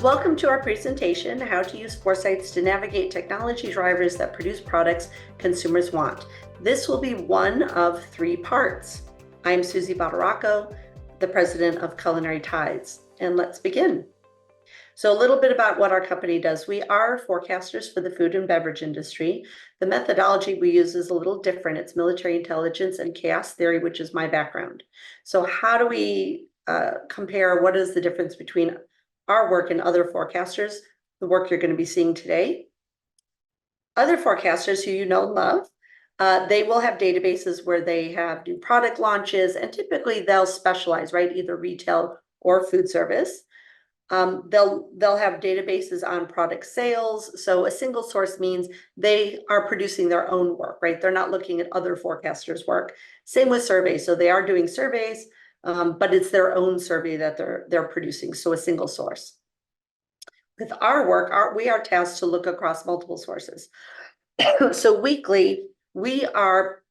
Welcome to our presentation, How to Use Foresights to Navigate Technology Drivers that Produce Products Consumers Want. This will be one of 3 parts. I'm Suzy Badaracco, the president of Culinary Tides, and let's begin. So a little bit about what our company does. We are forecasters for the food and beverage industry. The methodology we use is a little different. It's military intelligence and chaos theory, which is my background. So how do we compare what is the difference between our work and other forecasters, the work you're going to be seeing today? Other forecasters who you know and love, they will have databases where they have new product launches, and typically they'll specialize, right? Either retail or food service. They'll have databases on product sales. So a single source means they are producing their own work, right? They're not looking at other forecasters' work. Same with surveys. So they are doing surveys, but it's their own survey that they're producing. So a single source. With our work, we are tasked to look across multiple sources. So weekly, we are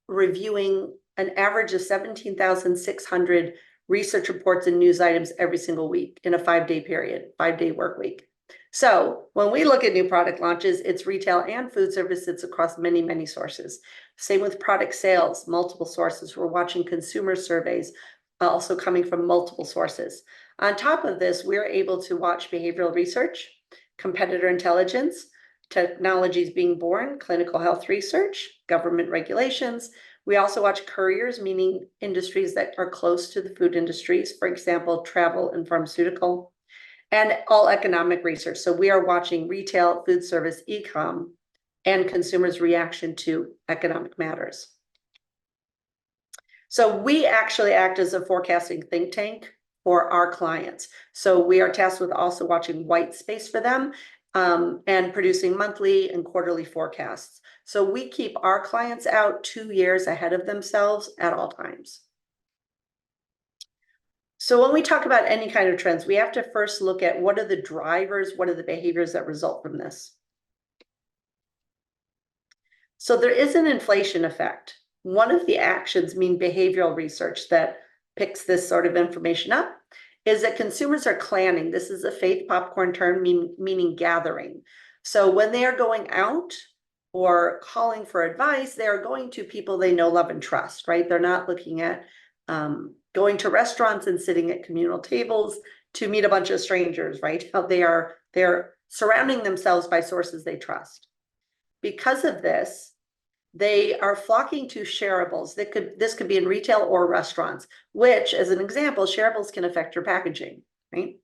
reviewing an average of 17,600 research reports and news items every single week in a 5-day period, 5-day work week. So when we look at new product launches, it's retail and food service. It's across many, many sources. Same with product sales, multiple sources. We're watching consumer surveys, also coming from multiple sources. On top of this, we're able to watch behavioral research, competitor intelligence, technologies being born, clinical health research, government regulations. We also watch couriers, meaning industries that are close to the food industries, for example, travel and pharmaceutical, and all economic research. So we are watching retail, food service, e-com, and consumers' reaction to economic matters. So we actually act as a forecasting think tank for our clients. So we are tasked with also watching white space for them, and producing monthly and quarterly forecasts. So we keep our clients out 2 years ahead of themselves at all times. So when we talk about any kind of trends, we have to first look at what are the drivers, what are the behaviors that result from this. So there is an inflation effect. One of the actions, behavioral research that picks this sort of information up, is that consumers are clanning. This is a faith popcorn term, meaning gathering. So when they are going out or calling for advice, they are going to people they know, love, and trust, right? They're not looking at going to restaurants and sitting at communal tables to meet a bunch of strangers, right? They're surrounding themselves by sources they trust. Because of this, they are flocking to shareables. This could be in retail or restaurants, which, as an example, shareables can affect your packaging, right?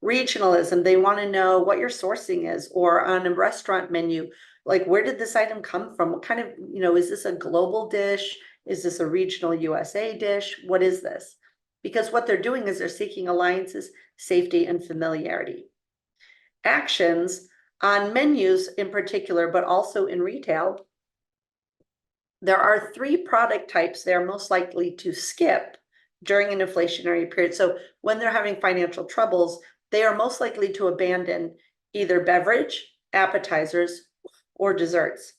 Regionalism, they want to know what your sourcing is, or on a restaurant menu, like, where did this item come from? What kind of, is this a global dish? Is this a regional USA dish? What is this? Because what they're doing is they're seeking alliances, safety, and familiarity. Actions on menus in particular, but also in retail, there are 3 product types they are most likely to skip during an inflationary period. So when they're having financial troubles, they are most likely to abandon either beverage, appetizers, or desserts.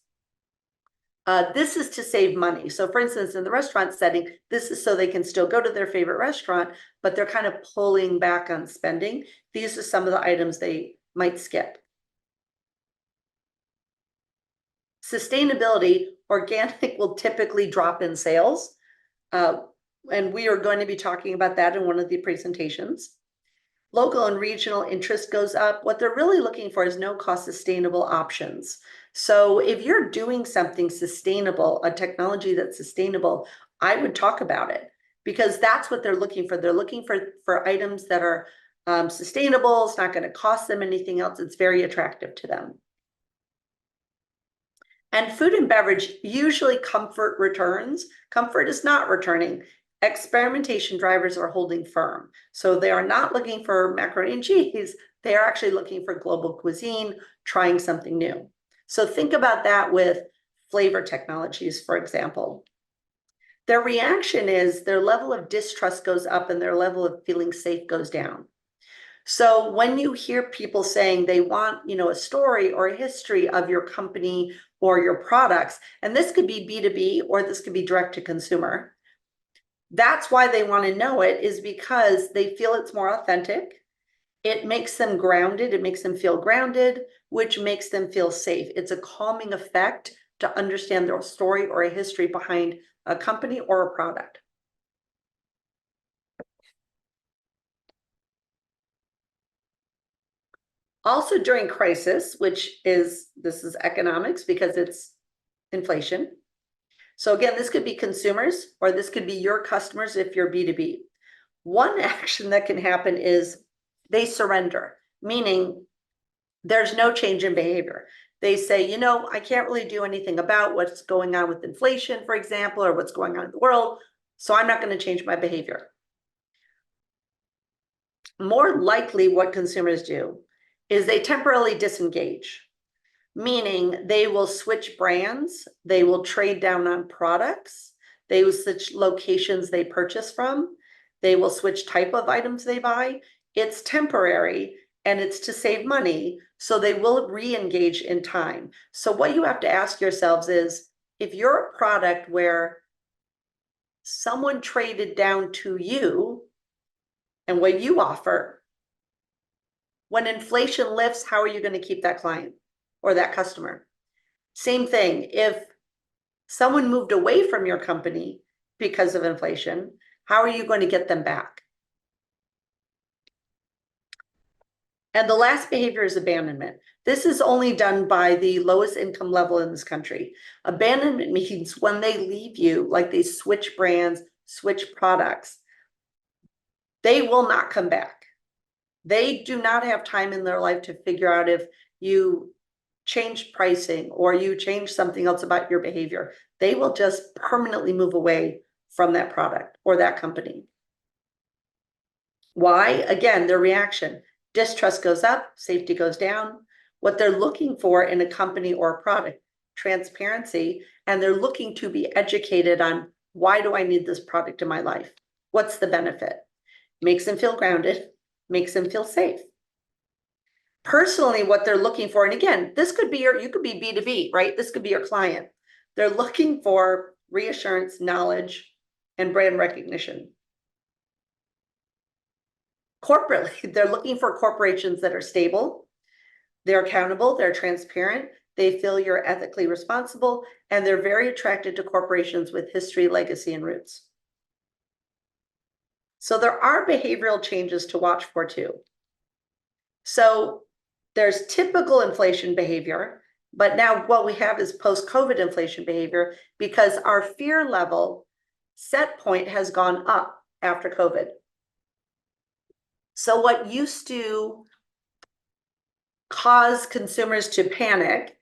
This is to save money. So for instance, in the restaurant setting, this is so they can still go to their favorite restaurant, but they're kind of pulling back on spending. These are some of the items they might skip. Sustainability, organic will typically drop in sales. And we are going to be talking about that in one of the presentations. Local and regional interest goes up. What they're really looking for is no-cost sustainable options. So if you're doing something sustainable, a technology that's sustainable, I would talk about it, because that's what they're looking for. They're looking for items that are sustainable. It's not going to cost them anything else. It's very attractive to them. And food and beverage, usually comfort returns. Comfort is not returning. Experimentation drivers are holding firm. So they are not looking for macaroni and cheese. They are actually looking for global cuisine, trying something new. So think about that with flavor technologies, for example. Their reaction is their level of distrust goes up and their level of feeling safe goes down. So when you hear people saying they want, a story or a history of your company or your products, and this could be B2B or this could be direct to consumer, that's why they want to know it, is because they feel it's more authentic. It makes them grounded. It makes them feel grounded, which makes them feel safe. It's a calming effect to understand their story or a history behind a company or a product. Also during crisis, this is economics because it's inflation. So again, this could be consumers or this could be your customers if you're B2B. One action that can happen is they surrender, meaning there's no change in behavior. They say, you know, I can't really do anything about what's going on with inflation, for example, or what's going on in the world, so I'm not going to change my behavior. More likely, what consumers do is they temporarily disengage, meaning they will switch brands, they will trade down on products, they will switch locations they purchase from, they will switch type of items they buy. It's temporary and it's to save money, so they will re-engage in time. So what you have to ask yourselves is, if you're a product where someone traded down to you and what you offer, when inflation lifts, how are you going to keep that client or that customer? Same thing, if someone moved away from your company because of inflation, how are you going to get them back? And the last behavior is abandonment. This is only done by the lowest income level in this country. Abandonment means when they leave you, like they switch brands, switch products, they will not come back. They do not have time in their life to figure out if you change pricing or you change something else about your behavior. They will just permanently move away from that product or that company. Why? Again, their reaction. Distrust goes up, safety goes down. What they're looking for in a company or a product, transparency, and they're looking to be educated on, why do I need this product in my life? What's the benefit? Makes them feel grounded, makes them feel safe. Personally, what they're looking for, and again, this could be you could be B2B, right? This could be your client. They're looking for reassurance, knowledge, and brand recognition. Corporately, they're looking for corporations that are stable, they're accountable, they're transparent, they feel you're ethically responsible, and they're very attracted to corporations with history, legacy, and roots. So there are behavioral changes to watch for too. So there's typical inflation behavior, but now what we have is post-COVID inflation behavior because our fear level set point has gone up after COVID. So what used to cause consumers to panic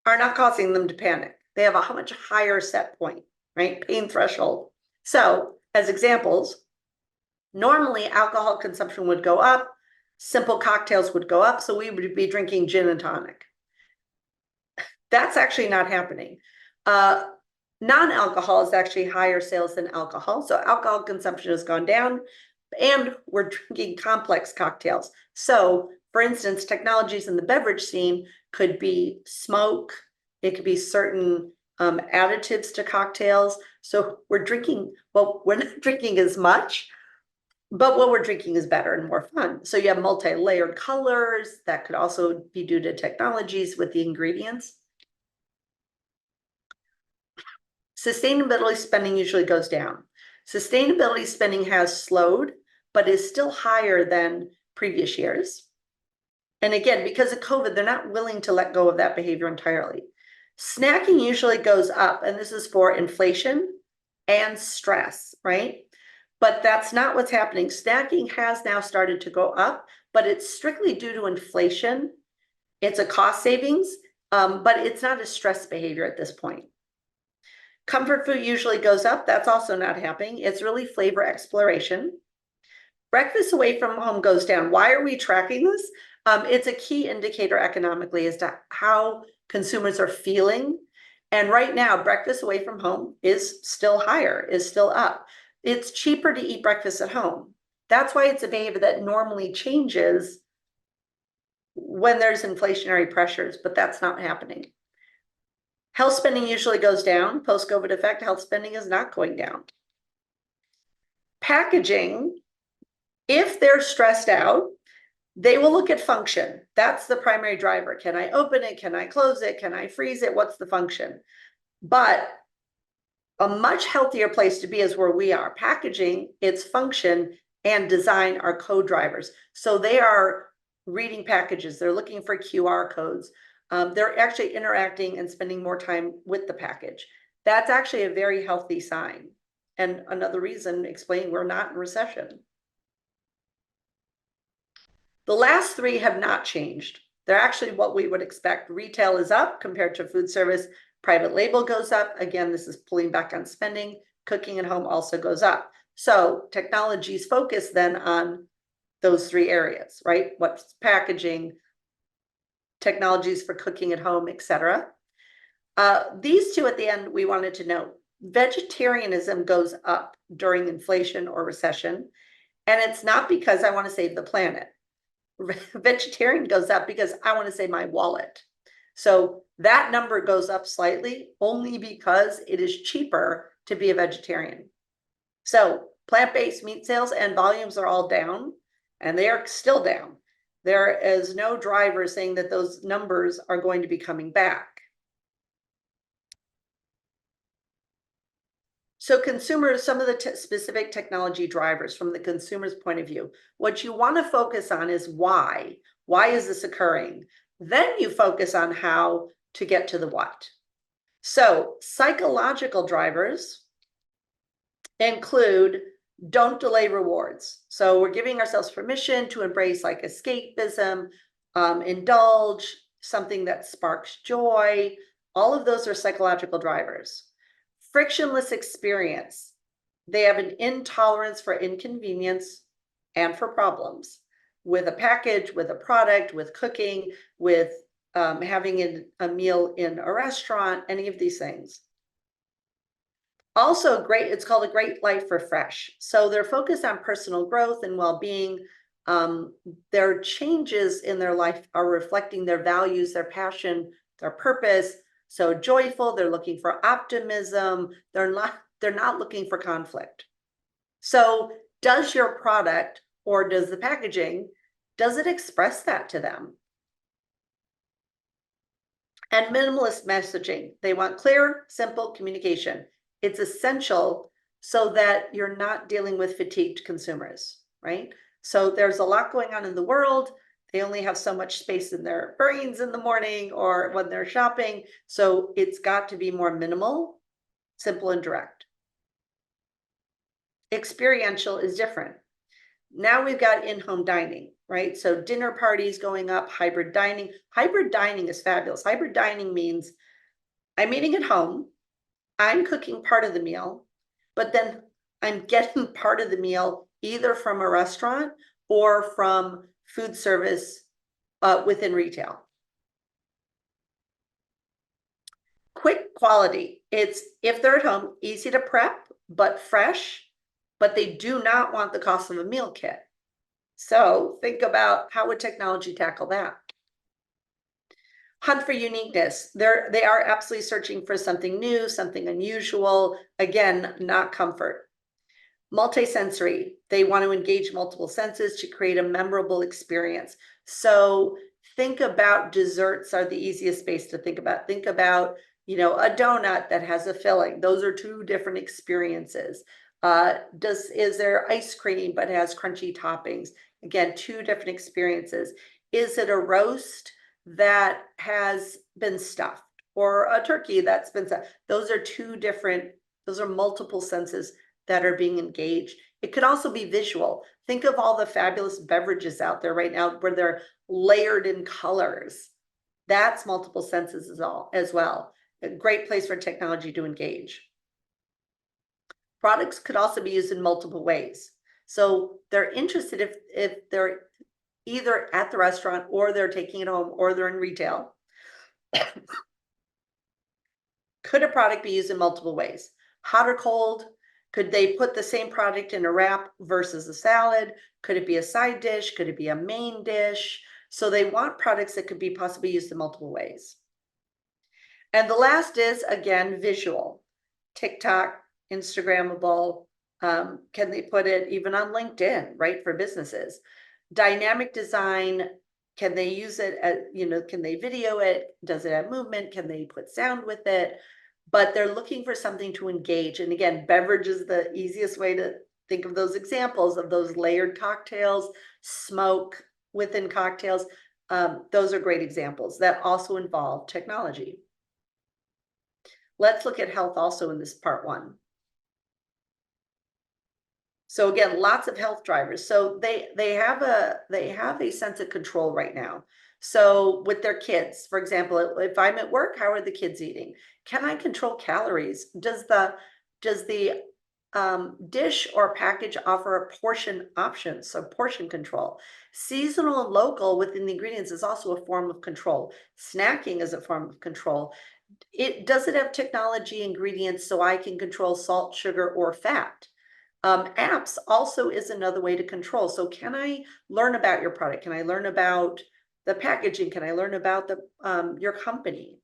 are not causing them to panic. They have a much higher set point, right? Pain threshold. So as examples, normally alcohol consumption would go up, simple cocktails would go up, so we would be drinking gin and tonic. That's actually not happening. Non-alcohol is actually higher sales than alcohol, so alcohol consumption has gone down, and we're drinking complex cocktails. So for instance, technologies in the beverage scene could be smoke, it could be certain additives to cocktails. So we're drinking, well, we're not drinking as much, but what we're drinking is better and more fun. So you have multi-layered colors. That could also be due to technologies with the ingredients. Sustainability spending usually goes down. Sustainability spending has slowed, but is still higher than previous years. And again, because of COVID, they're not willing to let go of that behavior entirely. Snacking usually goes up, and this is for inflation and stress, right? But that's not what's happening. Snacking has now started to go up, but it's strictly due to inflation. It's a cost savings, but it's not a stress behavior at this point. Comfort food usually goes up. That's also not happening. It's really flavor exploration. Breakfast away from home goes down. Why are we tracking this? It's a key indicator economically as to how consumers are feeling. And right now, breakfast away from home is still higher, is still up. It's cheaper to eat breakfast at home. That's why it's a behavior that normally changes when there's inflationary pressures, but that's not happening. Health spending usually goes down. Post-COVID effect, health spending is not going down. Packaging, if they're stressed out, They will look at function. That's the primary driver. Can I open it? Can I close it? Can I freeze it? What's the function? But a much healthier place to be is where we are. Packaging, its function, and design are co-drivers. So they are reading packages. They're looking for QR codes. They're actually interacting and spending more time with the package. That's actually a very healthy sign. And another reason explaining we're not in recession. The last three have not changed. They're actually what we would expect. Retail is up compared to food service. Private label goes up. Again, this is pulling back on spending. Cooking at home also goes up. So technology's focus then on those three areas, right? What's packaging, technologies for cooking at home, etc. These two at the end, we wanted to note. Vegetarianism goes up during inflation or recession. And it's not because I want to save the planet. Vegetarian goes up because I want to save my wallet. So that number goes up slightly only because it is cheaper to be a vegetarian. So plant-based meat sales and volumes are all down, and they are still down. There is no driver saying that those numbers are going to be coming back. So consumers, some of the specific technology drivers from the consumer's point of view, what you want to focus on is why. Why is this occurring? Then you focus on how to get to the what. So psychological drivers include don't delay rewards. So we're giving ourselves permission to embrace like escapism, indulge, something that sparks joy. All of those are psychological drivers. Frictionless experience. They have an intolerance for inconvenience and for problems with a package, with a product, with cooking, with having a meal in a restaurant, any of these things. Also great, it's called a great life refresh. So they're focused on personal growth and well-being. Their changes in their life are reflecting their values, their passion, their purpose. So joyful, they're looking for optimism. They're not looking for conflict. So does your product or does the packaging, does it express that to them? And minimalist messaging. They want clear, simple communication. It's essential so that you're not dealing with fatigued consumers, right? So there's a lot going on in the world. They only have so much space in their brains in the morning or when they're shopping. So it's got to be more minimal, simple, and direct. Experiential is different. Now we've got in-home dining, right? So dinner parties going up, hybrid dining. Hybrid dining is fabulous. Hybrid dining means I'm eating at home, I'm cooking part of the meal, but then I'm getting part of the meal either from a restaurant or from food service within retail. Quick quality. It's if they're at home, easy to prep, but fresh, but they do not want the cost of a meal kit. So think about how would technology tackle that? Hunt for uniqueness. They are absolutely searching for something new, something unusual. Again, not comfort. Multisensory. They want to engage multiple senses to create a memorable experience. So think about desserts are the easiest space to think about. Think about, a donut that has a filling. Those are two different experiences. Is there ice cream but has crunchy toppings? Again, two different experiences. Is it a roast that has been stuffed or a turkey that's been stuffed? Those are multiple senses that are being engaged. It could also be visual. Think of all the fabulous beverages out there right now where they're layered in colors. That's multiple senses as well. A great place for technology to engage. Products could also be used in multiple ways. So they're interested if they're either at the restaurant or they're taking it home or they're in retail. Could a product be used in multiple ways? Hot or cold? Could they put the same product in a wrap versus a salad? Could it be a side dish? Could it be a main dish? So they want products that could be possibly used in multiple ways. And the last is, again, visual. TikTok, Instagrammable. Can they put it even on LinkedIn, right, for businesses? Dynamic design, can they use it as, can they video it? Does it have movement? Can they put sound with it? But they're looking for something to engage. And again, beverage is the easiest way to think of those examples of those layered cocktails, smoke within cocktails. Those are great examples that also involve technology. Let's look at health also in this part one. So again, lots of health drivers. So they have a sense of control right now. So with their kids, for example, if I'm at work, how are the kids eating? Can I control calories? Does the dish or package offer a portion option, so portion control? Seasonal and local within the ingredients is also a form of control. Snacking is a form of control. Does it have technology ingredients so I can control salt, sugar, or fat? Apps also is another way to control. So can I learn about your product? Can I learn about the packaging? Can I learn about your company?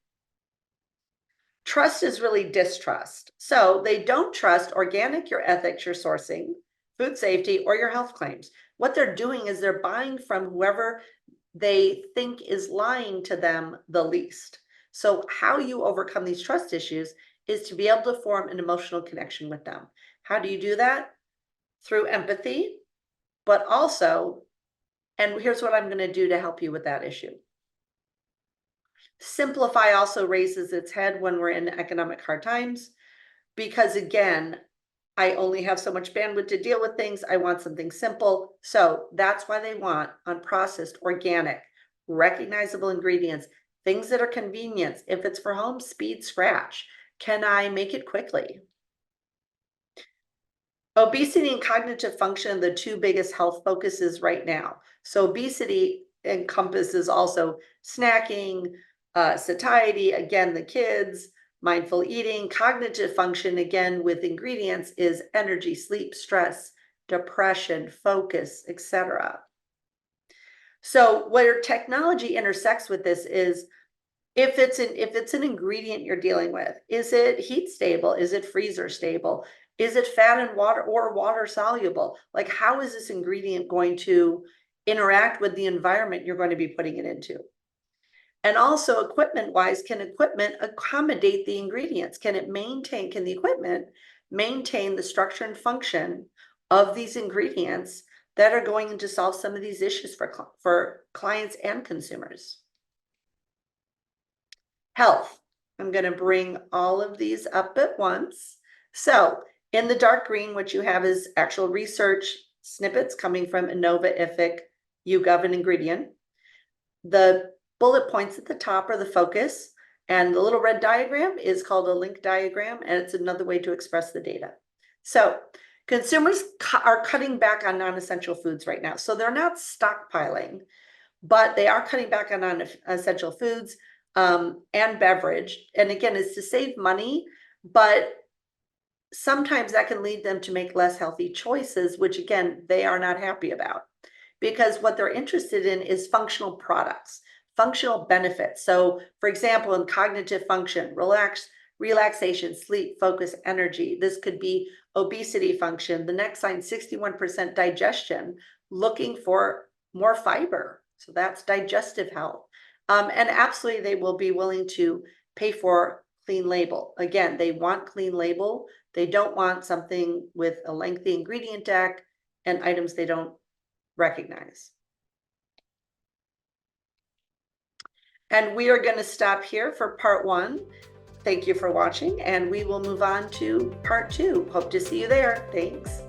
Trust is really distrust. So they don't trust organic, your ethics, your sourcing, food safety, or your health claims. What they're doing is they're buying from whoever they think is lying to them the least. So how you overcome these trust issues is to be able to form an emotional connection with them. How do you do that? Through empathy, but also, and here's what I'm going to do to help you with that issue. Simplify also raises its head when we're in economic hard times, because again, I only have so much bandwidth to deal with things. I want something simple. So that's why they want unprocessed, organic, recognizable ingredients, things that are convenient. If it's for home, speed, scratch. Can I make it quickly? Obesity and cognitive function, the two biggest health focuses right now. So obesity encompasses also snacking, satiety, again, the kids, mindful eating. Cognitive function, again, with ingredients is energy, sleep, stress, depression, focus, etc. So where technology intersects with this is if it's an ingredient you're dealing with, is it heat stable? Is it freezer stable? Is it fat and water or water soluble? Like, how is this ingredient going to interact with the environment you're going to be putting it into? And also equipment wise, can equipment accommodate the ingredients? Can the equipment maintain the structure and function of these ingredients that are going to solve some of these issues for clients and consumers? Health. I'm going to bring all of these up at once. So in the dark green, what you have is actual research snippets coming from Innova, IFIC, YouGov, and Ingredient. The bullet points at the top are the focus, and the little red diagram is called a link diagram, and it's another way to express the data. So consumers are cutting back on non-essential foods right now. So they're not stockpiling, but they are cutting back on non-essential foods. And beverage. And again, it's to save money, but sometimes that can lead them to make less healthy choices, which again, they are not happy about, because what they're interested in is functional products, functional benefits. So for example, in cognitive function, relaxation, sleep, focus, energy. This could be obesity function. The next line, 61% digestion, looking for more fiber. So that's digestive health. And absolutely, they will be willing to pay for clean label. Again, they want clean label. They don't want something with a lengthy ingredient deck and items they don't recognize. And we are going to stop here for part one. Thank you for watching, and we will move on to part two. Hope to see you there. Thanks.